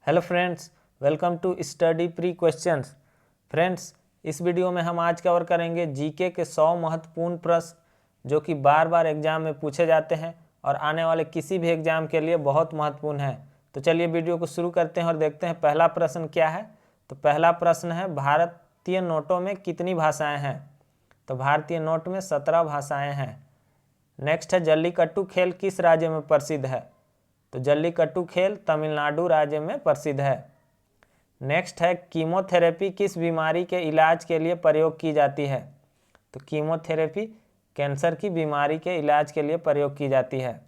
Hello friends, welcome to study pre questions. Friends, इस video में हम आज कवर करेंगे जीके के 100 महत्वपूर्ण प्रश्न जो कि बार बार एग्जाम में पूछे जाते हैं और आने वाले किसी भी एग्जाम के लिए बहुत महत्वपूर्ण है। तो चलिए वीडियो को शुरू करते हैं और देखते हैं पहला प्रश्न क्या है। तो पहला प्रश्न है, भारतीय नोटों में कितनी भाषाएँ हैं? तो भारतीय नोट में 17 भाषाएँ हैं। नेक्स्ट है, जल्लीकट्टू खेल किस राज्य में प्रसिद्ध है? तो जल्लीकट्टू खेल तमिलनाडु राज्य में प्रसिद्ध है। नेक्स्ट है, कीमोथेरेपी किस बीमारी के इलाज के लिए प्रयोग की जाती है? तो कीमोथेरेपी कैंसर की बीमारी के इलाज के लिए प्रयोग की जाती है।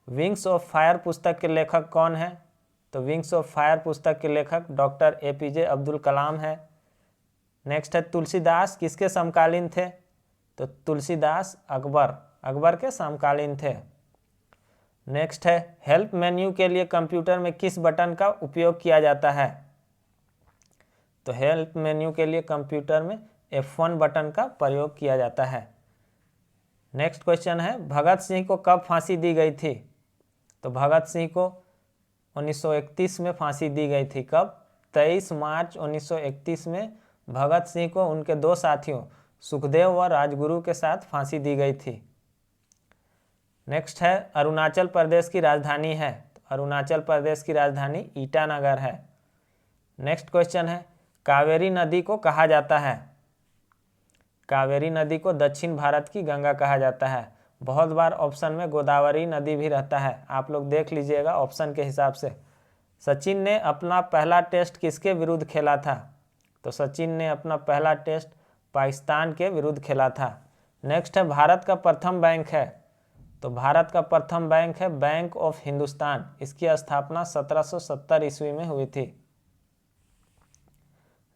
विंग्स ऑफ फायर पुस्तक के लेखक कौन है? तो विंग्स ऑफ फायर पुस्तक के लेखक डॉक्टर APJ अब्दुल कलाम है। नेक्स्ट है, तुलसीदास किसके समकालीन थे? तो तुलसीदास अकबर के समकालीन थे। नेक्स्ट है, हेल्प मेन्यू के लिए कंप्यूटर में किस बटन का उपयोग किया जाता है? तो हेल्प मेन्यू के लिए कंप्यूटर में F1 बटन का प्रयोग किया जाता है। नेक्स्ट क्वेश्चन है, भगत सिंह को कब फांसी दी गई थी? तो भगत सिंह को 1931 में फांसी दी गई थी। कब? 23 मार्च 1931 में भगत सिंह को उनके दो साथियों सुखदेव व राजगुरु के साथ फांसी दी गई थी। नेक्स्ट है, अरुणाचल प्रदेश की राजधानी है? तो अरुणाचल प्रदेश की राजधानी ईटानगर है। नेक्स्ट क्वेश्चन है, कावेरी नदी को कहा जाता है? कावेरी नदी को दक्षिण भारत की गंगा कहा जाता है। बहुत बार ऑप्शन में गोदावरी नदी भी रहता है, आप लोग देख लीजिएगा ऑप्शन के हिसाब से। सचिन ने अपना पहला टेस्ट किसके विरुद्ध खेला था? तो सचिन ने अपना पहला टेस्ट पाकिस्तान के विरुद्ध खेला था। नेक्स्ट है, भारत का प्रथम बैंक है? तो भारत का प्रथम बैंक है बैंक ऑफ हिंदुस्तान। इसकी स्थापना 1770 ईस्वी में हुई थी।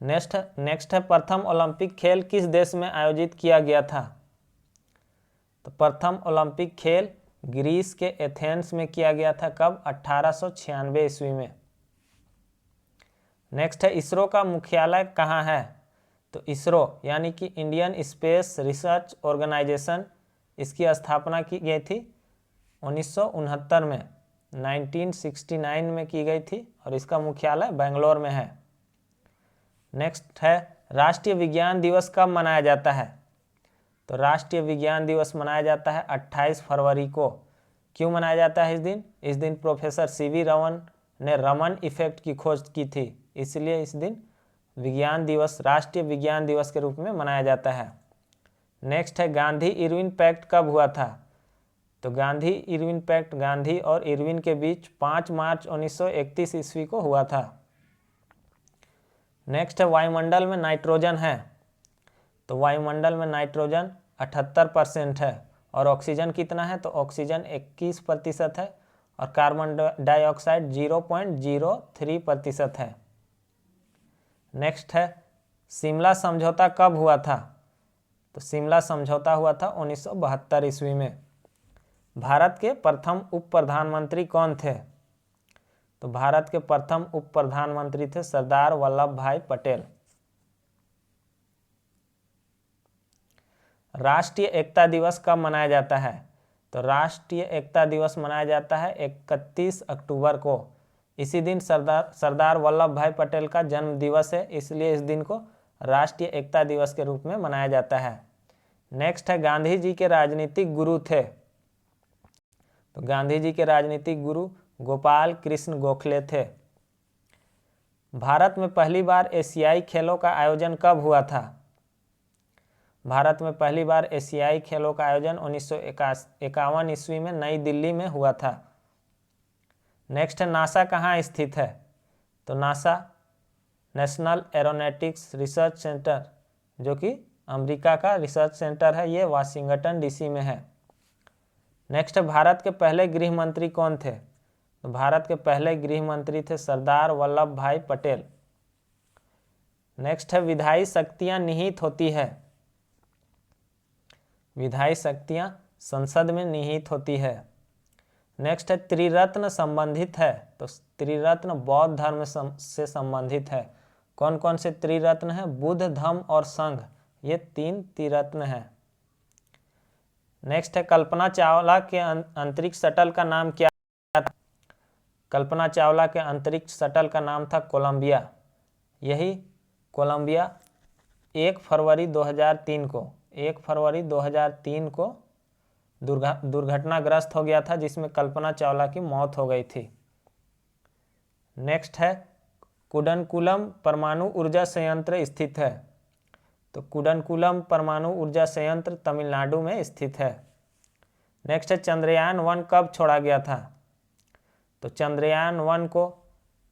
नेक्स्ट है, प्रथम ओलंपिक खेल किस देश में आयोजित किया गया था? तो प्रथम ओलंपिक खेल ग्रीस के एथेंस में किया गया था। कब? 1896 ईस्वी में। नेक्स्ट है, इसरो का मुख्यालय कहाँ है? तो इसरो यानी कि इंडियन स्पेस रिसर्च ऑर्गेनाइजेशन, इसकी स्थापना की गई थी 1969 में, 1969 में की गई थी और इसका मुख्यालय बेंगलोर में है। नेक्स्ट है, राष्ट्रीय विज्ञान दिवस कब मनाया जाता है? तो राष्ट्रीय विज्ञान दिवस मनाया जाता है 28 फरवरी को। क्यों मनाया जाता है इस दिन? इस दिन प्रोफेसर CV रमन ने रमन इफेक्ट की खोज की थी, इसलिए इस दिन विज्ञान दिवस राष्ट्रीय विज्ञान दिवस के रूप में मनाया जाता है। नेक्स्ट है, गांधी इरविन पैक्ट कब हुआ था? तो गांधी इरविन पैक्ट गांधी और इरविन के बीच 5 मार्च 1931 ईस्वी को हुआ था। नेक्स्ट है, वायुमंडल में नाइट्रोजन है? तो वायुमंडल में नाइट्रोजन 78% है और ऑक्सीजन कितना है? तो ऑक्सीजन 21% है और कार्बन डाइऑक्साइड 0.03% है। नेक्स्ट है, शिमला समझौता कब हुआ था? तो शिमला समझौता हुआ था 1972 ईस्वी में। भारत के प्रथम उप प्रधानमंत्री कौन थे? तो भारत के प्रथम उप प्रधानमंत्री थे सरदार वल्लभ भाई पटेल। राष्ट्रीय एकता दिवस कब मनाया जाता है? तो राष्ट्रीय एकता दिवस मनाया जाता है 31 अक्टूबर को। इसी दिन सरदार वल्लभ भाई पटेल का जन्म दिवस है, इसलिए इस दिन को राष्ट्रीय एकता दिवस के रूप में मनाया जाता है। नेक्स्ट है, गांधी जी के राजनीतिक गुरु थे? तो गांधी जी के राजनीतिक गुरु गोपाल कृष्ण गोखले थे। भारत में पहली बार एशियाई खेलों का आयोजन कब हुआ था? भारत में पहली बार एशियाई खेलों का आयोजन 1951 ईस्वी में नई दिल्ली में हुआ था। नेक्स्ट है, नासा कहाँ स्थित है? तो NASA national aeronautics research centre, जो कि अमेरिका का रिसर्च सेंटर है, ये वाशिंगटन DC में है। नेक्स्ट है, भारत के पहले गृह मंत्री कौन थे? तो भारत के पहले गृह मंत्री थे सरदार वल्लभ भाई पटेल। नेक्स्ट है, विधायी शक्तियां निहित होती है? विधायी शक्तियां संसद में निहित होती है। नेक्स्ट है, त्रिरत्न संबंधित है? तो त्रिरत्न बौद्ध धर्म से संबंधित है। कौन कौन से त्रिरत्न है? बुद्ध, धम्म और संघ, ये 3 त्रिरत्न है। नेक्स्ट है, कल्पना चावला के अंतरिक्ष शटल का नाम क्या था? कल्पना चावला के अंतरिक्ष शटल का नाम था कोलंबिया। यही कोलंबिया 1 फरवरी 2003 को दुर्घटनाग्रस्त हो गया था, जिसमें कल्पना चावला की मौत हो गई थी। नेक्स्ट है कुडनकुलम परमाणु ऊर्जा संयंत्र स्थित है। तो कुडनकुलम परमाणु ऊर्जा संयंत्र तमिलनाडु में स्थित है। नेक्स्ट है चंद्रयान 1 कब छोड़ा गया था। तो चंद्रयान 1 को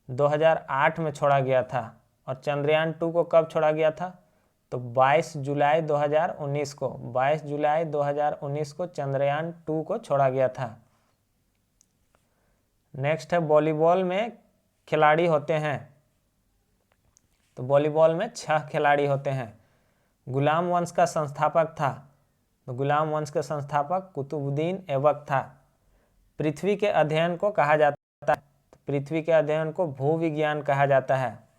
2008 में छोड़ा गया था। और चंद्रयान 2 को कब छोड़ा गया था। तो 22 जुलाई 2019 को चंद्रयान 2 को छोड़ा गया था। नेक्स्ट है वॉलीबॉल में खिलाड़ी होते हैं। तो वॉलीबॉल में 6 खिलाड़ी होते हैं। गुलाम वंश का संस्थापक था। तो गुलाम वंश के संस्थापक कुतुबुद्दीन ऐबक था। पृथ्वी के अध्ययन को कहा जाता है। तो पृथ्वी के अध्ययन को भूविज्ञान कहा जाता है।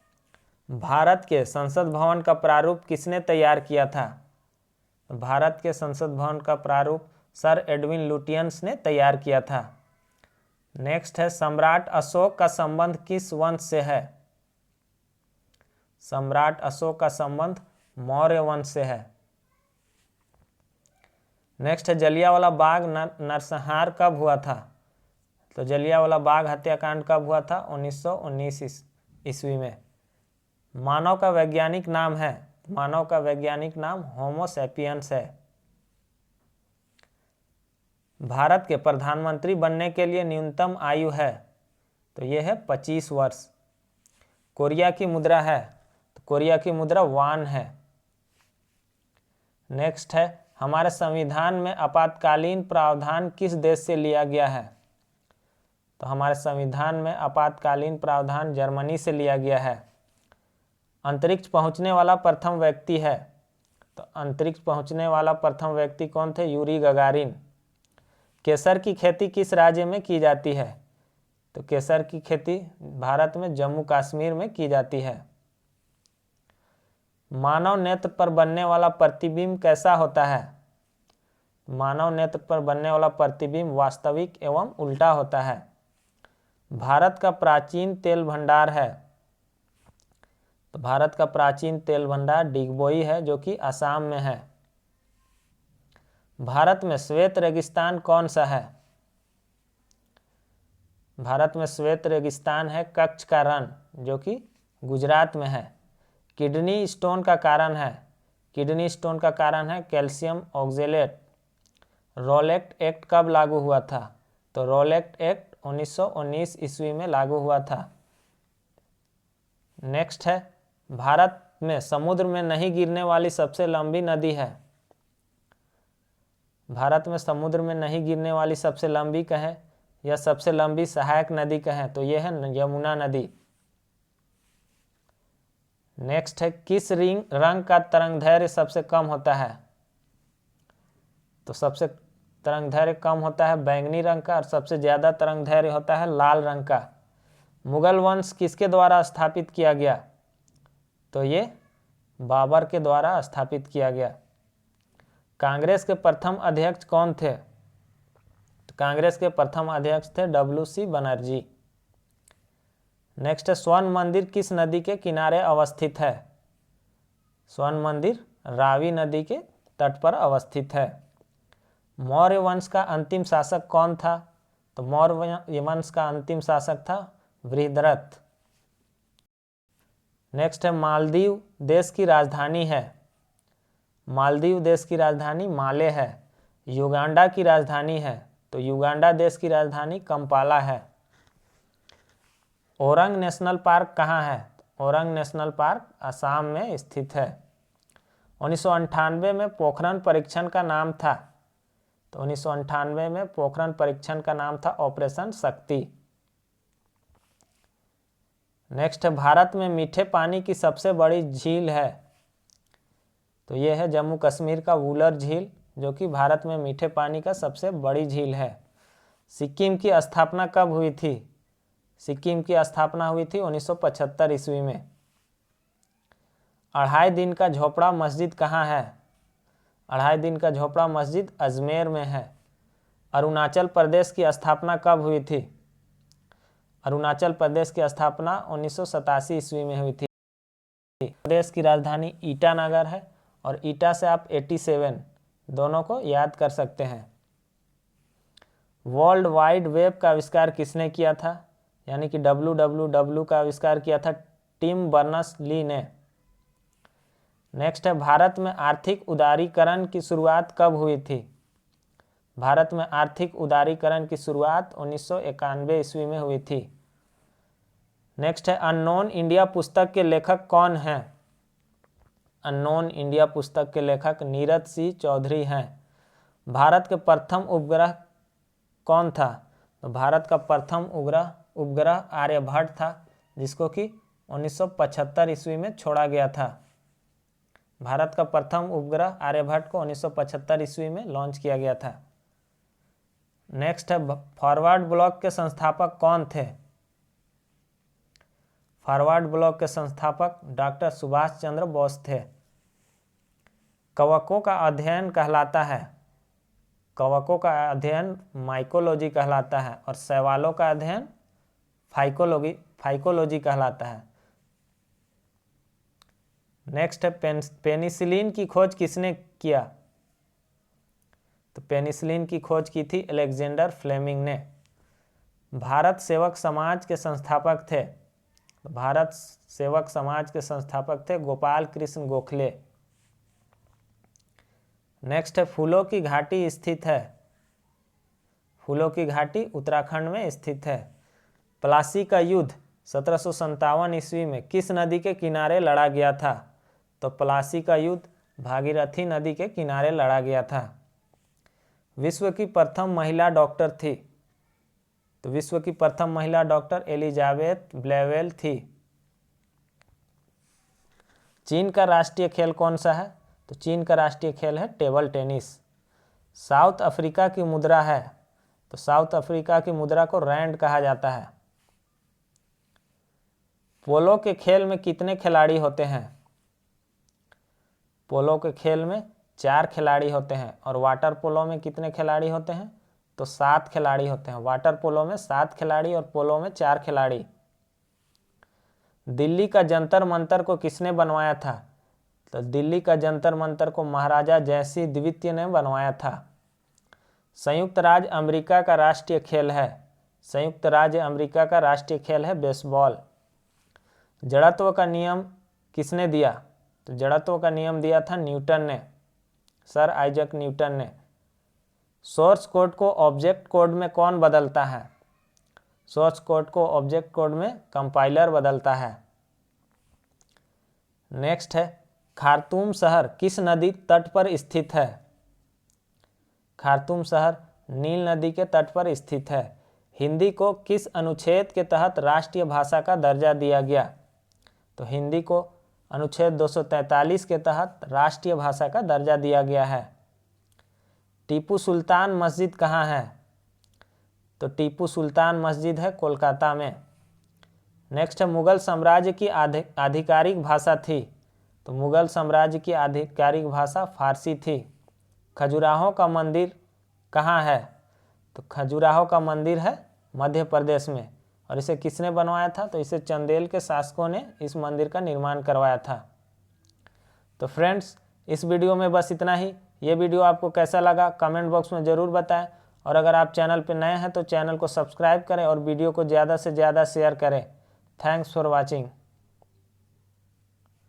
भारत के संसद भवन का प्रारूप किसने तैयार किया था। तो भारत के संसद भवन का प्रारूप सर एडविन लुटियंस ने तैयार किया था। नेक्स्ट है सम्राट अशोक का संबंध किस वंश से है। सम्राट अशोक का संबंध मौर्य वंश से है। नेक्स्ट है जलियांवाला बाग नरसंहार कब हुआ था। तो जलियांवाला बाग हत्याकांड कब हुआ था। 1919 ईस्वी में। मानव का वैज्ञानिक नाम है। मानव का वैज्ञानिक नाम होमो सैपियंस है। भारत के प्रधानमंत्री बनने के लिए न्यूनतम आयु है। तो यह है 25 वर्ष। कोरिया की मुद्रा है। तो कोरिया की मुद्रा वान है। नेक्स्ट है हमारे संविधान में आपातकालीन प्रावधान किस देश से लिया गया है। तो हमारे संविधान में आपातकालीन प्रावधान जर्मनी से लिया गया है। अंतरिक्ष पहुंचने वाला प्रथम व्यक्ति है। तो अंतरिक्ष पहुंचने वाला प्रथम व्यक्ति कौन थे। Yuri Gagarin. केसर की खेती किस राज्य में की जाती है। तो केसर की खेती भारत में जम्मू कश्मीर में की जाती है। मानव नेत्र पर बनने वाला प्रतिबिंब कैसा होता है। मानव नेत्र पर बनने वाला प्रतिबिंब वास्तविक एवं उल्टा होता है। भारत का प्राचीन तेल भंडार है। तो भारत का प्राचीन तेल भंडार डिगबोई है, जो कि असम में है। भारत में श्वेत रेगिस्तान कौन सा है। भारत में श्वेत रेगिस्तान है कच्छ का रण, जो कि गुजरात में है। किडनी स्टोन का कारण है। किडनी स्टोन का कारण है कैल्शियम ऑक्जेलेट। रोलेक्ट एक्ट कब लागू हुआ था। तो रोलेक्ट एक्ट 1919 ईस्वी में लागू हुआ था। नेक्स्ट है भारत में समुद्र में नहीं गिरने वाली सबसे लंबी नदी है। भारत में समुद्र में नहीं गिरने वाली सबसे लंबी कहें या सबसे लंबी सहायक नदी कहें तो यह है यमुना नदी। नेक्स्ट है किस रंग का तरंगदैर्घ्य सबसे कम होता है। तो सबसे तरंगदैर्घ्य कम होता है बैंगनी रंग का और सबसे ज़्यादा तरंगदैर्घ्य होता है लाल रंग का। मुगल वंश किसके द्वारा स्थापित किया गया। तो ये बाबर के द्वारा स्थापित किया गया। कांग्रेस के प्रथम अध्यक्ष कौन थे। तो कांग्रेस के प्रथम अध्यक्ष थे WC बनर्जी। नेक्स्ट है स्वर्ण मंदिर किस नदी के किनारे अवस्थित है। स्वर्ण मंदिर रावी नदी के तट पर अवस्थित है। मौर्य वंश का अंतिम शासक कौन था। तो मौर्य वंश का अंतिम शासक था बृहद्रथ। नेक्स्ट है मालदीव देश की राजधानी है। मालदीव देश की राजधानी माले है। युगांडा की राजधानी है। तो युगांडा देश की राजधानी कंपाला है। ओरंग नेशनल पार्क कहाँ है। ओरंग नेशनल पार्क असम में स्थित है। 1998 में पोखरण परीक्षण का नाम था। तो 1998 में पोखरण परीक्षण का नाम था ऑपरेशन शक्ति। नेक्स्ट है भारत में मीठे पानी की सबसे बड़ी झील है। तो यह है जम्मू कश्मीर का वुलर झील, जो कि भारत में मीठे पानी का सबसे बड़ी झील है। सिक्किम की स्थापना कब हुई थी। सिक्किम की स्थापना हुई थी 1975 ईस्वी में। 2.5 दिन का झोपड़ा मस्जिद कहाँ है। 2.5 दिन का झोपड़ा मस्जिद अजमेर में है। अरुणाचल प्रदेश की स्थापना कब हुई थी। अरुणाचल प्रदेश की स्थापना 1987 ईस्वी में हुई थी। प्रदेश की राजधानी ईटानगर है और ईटा से आप 87 दोनों को याद कर सकते हैं। वर्ल्ड वाइड वेब का आविष्कार किसने किया था, यानी कि WWW का आविष्कार किया था टिम बर्नर्स-ली ने। नेक्स्ट है, भारत में आर्थिक उदारीकरण की शुरुआत कब हुई थी? भारत में आर्थिक उदारीकरण की शुरुआत 1991 ईस्वी में हुई थी। नेक्स्ट है, अननोन इंडिया पुस्तक के लेखक कौन हैं? अननोन इंडिया पुस्तक के लेखक नीरज सिंह चौधरी हैं। भारत के प्रथम उपग्रह कौन था? तो भारत का प्रथम उपग्रह आर्यभट्ट था, जिसको कि 1975 ईस्वी में छोड़ा गया था। भारत का प्रथम उपग्रह आर्यभट्ट को 1975 ईस्वी में लॉन्च किया गया था। नेक्स्ट है, फॉरवर्ड ब्लॉक के संस्थापक कौन थे? फॉरवर्ड ब्लॉक के संस्थापक डॉक्टर सुभाष चंद्र बोस थे। कवकों का अध्ययन कहलाता है, कवकों का अध्ययन माइकोलॉजी कहलाता है और शैवालों का अध्ययन फाइकोलॉजी कहलाता है। नेक्स्ट है, पेनिसिलिन की खोज किसने किया? तो पेनिसिलिन की खोज की थी अलेक्जेंडर फ्लेमिंग ने। भारत सेवक समाज के संस्थापक थे, तो भारत सेवक समाज के संस्थापक थे गोपाल कृष्ण गोखले। नेक्स्ट है, फूलों की घाटी स्थित है, फूलों की घाटी उत्तराखंड में स्थित है। प्लासी का युद्ध 1757 ईस्वी में किस नदी के किनारे लड़ा गया था? तो प्लासी का युद्ध भागीरथी नदी के किनारे लड़ा गया था। विश्व की प्रथम महिला डॉक्टर थी, तो विश्व की प्रथम महिला डॉक्टर एलिजाबेथ ब्लेवेल थी। चीन का राष्ट्रीय खेल कौन सा है? तो चीन का राष्ट्रीय खेल है टेबल टेनिस। साउथ अफ्रीका की मुद्रा है, तो साउथ अफ्रीका की मुद्रा को रैंड कहा जाता है। पोलो के खेल में कितने खिलाड़ी होते हैं? पोलो के खेल में 4 खिलाड़ी होते हैं और वाटर पोलो में कितने खिलाड़ी होते हैं? तो 7 खिलाड़ी होते हैं। वाटर पोलो में 7 खिलाड़ी और पोलो में 4 खिलाड़ी। दिल्ली का जंतर मंतर को किसने बनवाया था? तो दिल्ली का जंतर मंतर को महाराजा जयसिंह द्वितीय ने बनवाया था। संयुक्त राज्य अमेरिका का राष्ट्रीय खेल है, संयुक्त राज्य अमेरिका का राष्ट्रीय खेल है बेसबॉल। जड़त्व का नियम किसने दिया? तो जड़त्व का नियम दिया था न्यूटन ने, सर आइजैक न्यूटन ने। सोर्स कोड को ऑब्जेक्ट कोड में कौन बदलता है? सोर्स कोड को ऑब्जेक्ट कोड में कंपाइलर बदलता है। नेक्स्ट है, खार्तूम शहर किस नदी तट पर स्थित है? खार्तूम शहर नील नदी के तट पर स्थित है। हिंदी को किस अनुच्छेद के तहत राष्ट्रीय भाषा का दर्जा दिया गया? तो हिंदी को अनुच्छेद 243 के तहत राष्ट्रीय भाषा का दर्जा दिया गया है। टीपू सुल्तान मस्जिद कहाँ है? तो टीपू सुल्तान मस्जिद है कोलकाता में। नेक्स्ट है, मुगल साम्राज्य की आधिकारिक भाषा थी, तो मुगल साम्राज्य की आधिकारिक भाषा फारसी थी। खजुराहो का मंदिर कहाँ है? तो खजुराहो का मंदिर है मध्य प्रदेश में और इसे किसने बनवाया था? तो इसे चंदेल के शासकों ने इस मंदिर का निर्माण करवाया था। तो फ्रेंड्स, इस वीडियो में बस इतना ही। ये वीडियो आपको कैसा लगा कमेंट बॉक्स में ज़रूर बताएं और अगर आप चैनल पर नए हैं तो चैनल को सब्सक्राइब करें और वीडियो को ज़्यादा से ज़्यादा शेयर करें। Thanks for watching.